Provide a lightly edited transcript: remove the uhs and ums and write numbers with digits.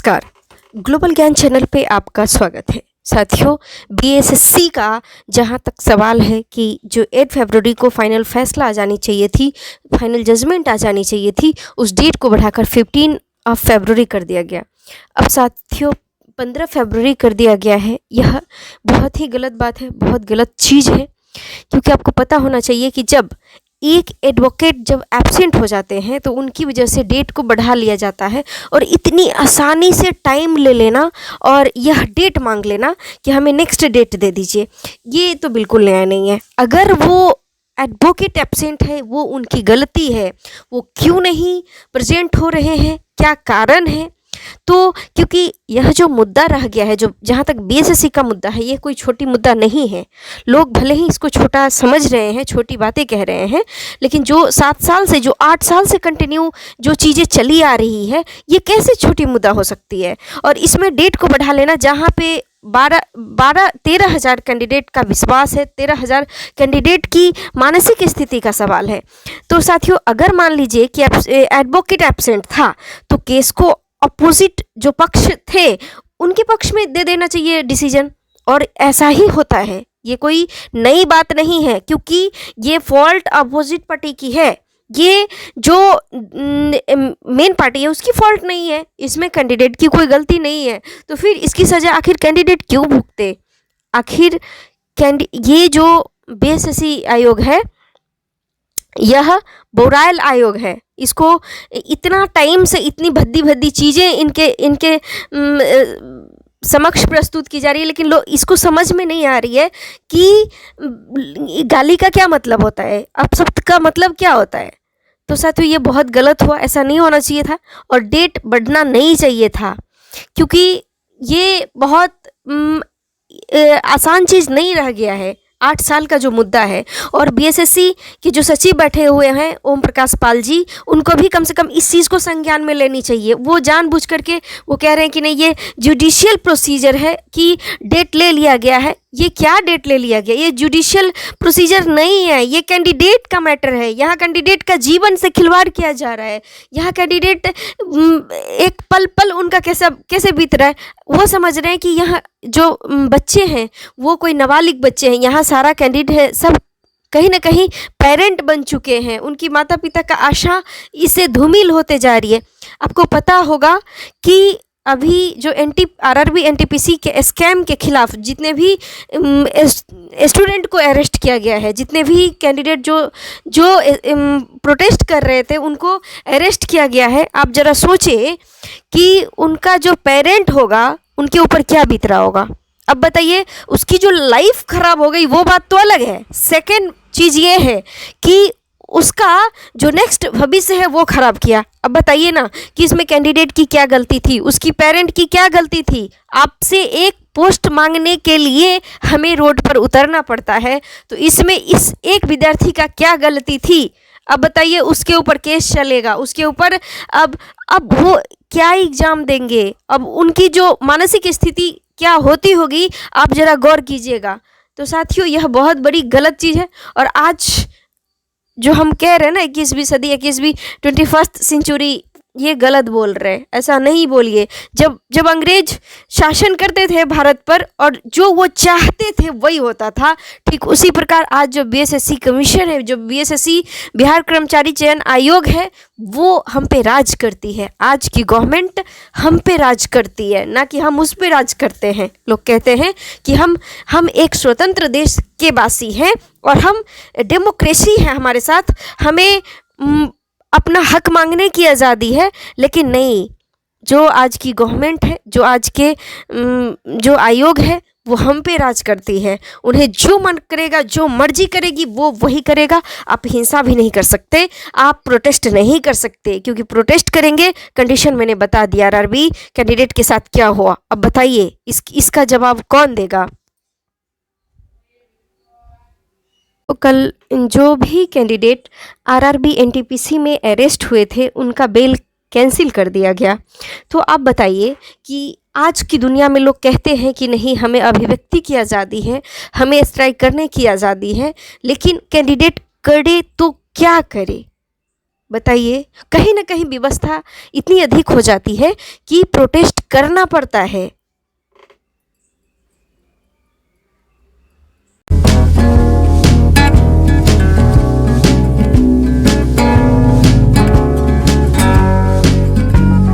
नमस्कार। ग्लोबल ज्ञान चैनल पे आपका स्वागत है। साथियों, बीएसएससी का जहाँ तक सवाल है कि जो 8 फरवरी को फाइनल फैसला आ जानी चाहिए थी, फाइनल जजमेंट आ जानी चाहिए थी, उस डेट को बढ़ाकर 15 फरवरी कर दिया गया। अब साथियों 15 फरवरी कर दिया गया है। यह बहुत ही गलत बात है, बहुत गलत चीज़ है, क्योंकि आपको पता होना चाहिए कि जब एक एडवोकेट जब एब्सेंट हो जाते हैं तो उनकी वजह से डेट को बढ़ा लिया जाता है। और इतनी आसानी से टाइम ले लेना और यह डेट मांग लेना कि हमें नेक्स्ट डेट दे दीजिए, ये तो बिल्कुल न्याय नहीं है। अगर वो एडवोकेट एब्सेंट है वो उनकी गलती है, वो क्यों नहीं प्रेजेंट हो रहे हैं, क्या कारण है। तो क्योंकि यह जो मुद्दा रह गया है, जो जहाँ तक बीएसएससी का मुद्दा है, ये कोई छोटी मुद्दा नहीं है। लोग भले ही इसको छोटा समझ रहे हैं, छोटी बातें कह रहे हैं, लेकिन जो 7 साल से, जो 8 साल से कंटिन्यू जो चीज़ें चली आ रही है, ये कैसे छोटी मुद्दा हो सकती है। और इसमें डेट को बढ़ा लेना, जहाँ पे 13,000 कैंडिडेट का विश्वास है, 13,000 कैंडिडेट की मानसिक स्थिति का सवाल है। तो साथियों, अगर मान लीजिए कि एडवोकेट एब्सेंट था तो केस को अपोजिट जो पक्ष थे उनके पक्ष में दे देना चाहिए डिसीजन, और ऐसा ही होता है। ये कोई नई बात नहीं है, क्योंकि ये फॉल्ट अपोजिट पार्टी की है। ये जो मेन पार्टी है उसकी फॉल्ट नहीं है, इसमें कैंडिडेट की कोई गलती नहीं है। तो फिर इसकी सज़ा आखिर कैंडिडेट क्यों भुगते। आखिर ये जो बीएसएससी आयोग है, यह बोराइल आयोग है। इसको इतना टाइम से इतनी भद्दी भद्दी चीज़ें इनके समक्ष प्रस्तुत की जा रही है, लेकिन लोग इसको समझ में नहीं आ रही है कि गाली का क्या मतलब होता है, अपशब्द का मतलब क्या होता है। तो साथियों, ये बहुत गलत हुआ, ऐसा नहीं होना चाहिए था और डेट बढ़ना नहीं चाहिए था, क्योंकि ये बहुत आसान चीज़ नहीं रह गया है। 8 साल का जो मुद्दा है, और बीएसएससी के जो सचिव बैठे हुए हैं ओम प्रकाश पाल जी, उनको भी कम से कम इस चीज़ को संज्ञान में लेनी चाहिए। वो जानबूझ करके वो कह रहे हैं कि नहीं, ये जुडिशियल प्रोसीजर है कि डेट ले लिया गया है। ये क्या डेट ले लिया गया, ये जुडिशियल प्रोसीजर नहीं है, ये कैंडिडेट का मैटर है। यहाँ कैंडिडेट का जीवन से खिलवाड़ किया जा रहा है। यहाँ कैंडिडेट एक पल पल उनका कैसे बीत रहा है, वो समझ रहे हैं कि यहाँ जो बच्चे हैं वो कोई नाबालिग बच्चे हैं। यहाँ सारा कैंडिडेट है, सब कहीं ना कहीं पेरेंट बन चुके हैं, उनकी माता पिता का आशा इससे धूमिल होते जा रही है। आपको पता होगा कि अभी जो आरआरबी एनटीपीसी के स्कैम के खिलाफ जितने भी स्टूडेंट को अरेस्ट किया गया है, जितने भी कैंडिडेट जो प्रोटेस्ट कर रहे थे उनको अरेस्ट किया गया है, आप ज़रा सोचिए कि उनका जो पेरेंट होगा उनके ऊपर क्या बीत रहा होगा। अब बताइए, उसकी जो लाइफ खराब हो गई वो बात तो अलग है। सेकेंड चीज़ ये है कि उसका जो नेक्स्ट भविष्य है वो खराब किया। अब बताइए ना कि इसमें कैंडिडेट की क्या गलती थी, उसकी पेरेंट की क्या गलती थी। आपसे एक पोस्ट मांगने के लिए हमें रोड पर उतरना पड़ता है, तो इसमें इस एक विद्यार्थी का क्या गलती थी। अब बताइए, उसके ऊपर केस चलेगा, उसके ऊपर अब वो क्या एग्जाम देंगे, अब उनकी जो मानसिक स्थिति क्या होती होगी, आप ज़रा गौर कीजिएगा। तो साथियों, यह बहुत बड़ी गलत चीज़ है। और आज जो हम कह रहे हैं ना 21वीं सदी, 21वीं 21st सेंचुरी, ये गलत बोल रहे हैं, ऐसा नहीं बोलिए। जब अंग्रेज शासन करते थे भारत पर और जो वो चाहते थे वही होता था, ठीक उसी प्रकार आज जो बीएसएससी कमीशन है, जो बीएसएससी बिहार कर्मचारी चयन आयोग है, वो हम पे राज करती है। आज की गवर्नमेंट हम पे राज करती है, ना कि हम उस पे राज करते हैं। लोग कहते हैं कि हम एक स्वतंत्र देश के वासी हैं और हम डेमोक्रेसी है हमारे साथ, हमें अपना हक मांगने की आज़ादी है, लेकिन नहीं, जो आज की गवर्नमेंट है, जो आज के जो आयोग है, वो हम पे राज करती है। उन्हें जो मन करेगा, जो मर्जी करेगी वो वही करेगा। आप हिंसा भी नहीं कर सकते, आप प्रोटेस्ट नहीं कर सकते, क्योंकि प्रोटेस्ट करेंगे, कंडीशन मैंने बता दिया आरआरबी कैंडिडेट के साथ क्या हुआ। अब बताइए इसका जवाब कौन देगा। तो कल जो भी कैंडिडेट आरआरबी एनटीपीसी में अरेस्ट हुए थे उनका बेल कैंसिल कर दिया गया। तो आप बताइए कि आज की दुनिया में लोग कहते हैं कि नहीं, हमें अभिव्यक्ति की आज़ादी है, हमें स्ट्राइक करने की आज़ादी है, लेकिन कैंडिडेट करे तो क्या करे। बताइए, कहीं ना कहीं व्यवस्था इतनी अधिक हो जाती है कि प्रोटेस्ट करना पड़ता है।